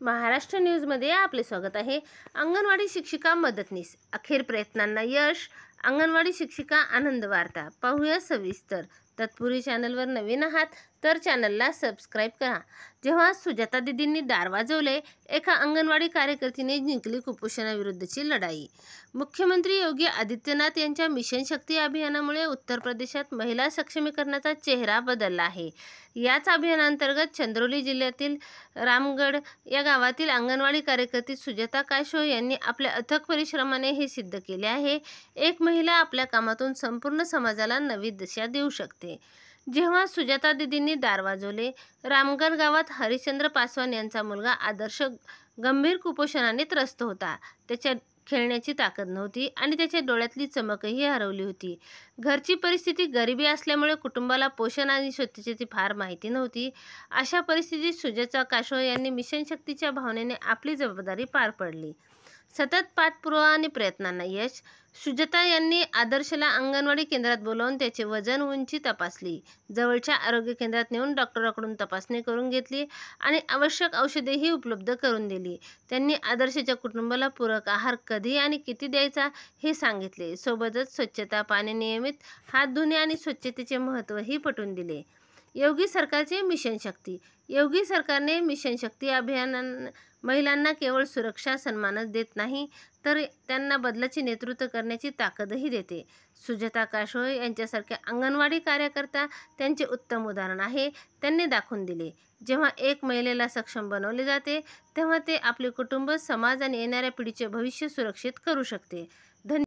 महाराष्ट्र न्यूजमध्ये आपले स्वागत आहे। अंगणवाडी शिक्षिका मदतनीस अखेर प्रयत्नांना यश, अंगणवाडी शिक्षिका आनंद वार्ता पाहूया सविस्तर। तत्पूर्वी चॅनलवर नवीन आहात तर चॅनलला सबस्क्राइब करा। जेव्हा सुजाता दीदींनी दार वाजवले, एका अंगणवाडी कार्यकर्तीने जिंकली कुपोषणाविरुद्धची लढाई। मुख्यमंत्री योगी आदित्यनाथ यांच्या मिशन शक्ती अभियानामुळे उत्तर प्रदेशात महिला सक्षमीकरणाचा चेहरा बदलला आहे। याच अभियानांतर्गत चंद्रौली जिल्ह्यातील रामगड या गावातील अंगणवाडी कार्यकर्ती सुजाता काशोह यांनी आपल्या अथक परिश्रमाने हे सिद्ध केले आहे। एक महिला आपल्या कामातून संपूर्ण समाजाला नवी दिशा देऊ शकते। जेव्हा सुजाता दीदींनी दार वाजवले, रामगड गावात हरिश्चंद्र पासवान यांचा मुलगा आदर्श गंभीर कुपोषणाने त्रस्त होता। त्याच्या खेळण्याची ताकद नव्हती आणि त्याच्या डोळ्यातली चमकही हरवली होती। घरची परिस्थिती गरिबी असल्यामुळे कुटुंबाला पोषण आणि स्वच्छतेची फार माहिती नव्हती। अशा परिस्थितीत सुजाता काशोह यांनी मिशन शक्तीच्या भावनेने आपली जबाबदारी पार पाडली। सतत पाठपुरावा आणि प्रयत्नांना यश। सुजाता यांनी आदर्शला अंगणवाडी केंद्रात बोलावून त्याचे वजन, उंची तपासली। जवळच्या आरोग्य केंद्रात नेऊन डॉक्टरांकडून तपासणी करून घेतली आणि आवश्यक औषधेही उपलब्ध करून दिली। त्यांनी आदर्शच्या कुटुंबाला पूरक आहार कधी आणि किती द्यायचा हे सांगितले। सोबतच स्वच्छता, पाणी, नियमित हात धुणे आणि स्वच्छतेचे महत्त्वही पटवून दिले। योगी सरकारचे मिशन शक्ती। योगी सरकारने मिशन शक्ती अभियानाने महिलांना केवळ सुरक्षा, सन्मानच देत नाही, तर त्यांना बदलाचे नेतृत्व करण्याची ताकदही देते। सुजाता काशोह यांच्यासारख्या अंगणवाडी कार्यकर्ता त्यांचे उत्तम उदाहरण आहे। त्यांनी दाखवून दिले, जेव्हा एक महिलेला सक्षम बनवले जाते, तेव्हा ते आपले कुटुंब, समाज आणि येणाऱ्या पिढीचे भविष्य सुरक्षित करू शकते।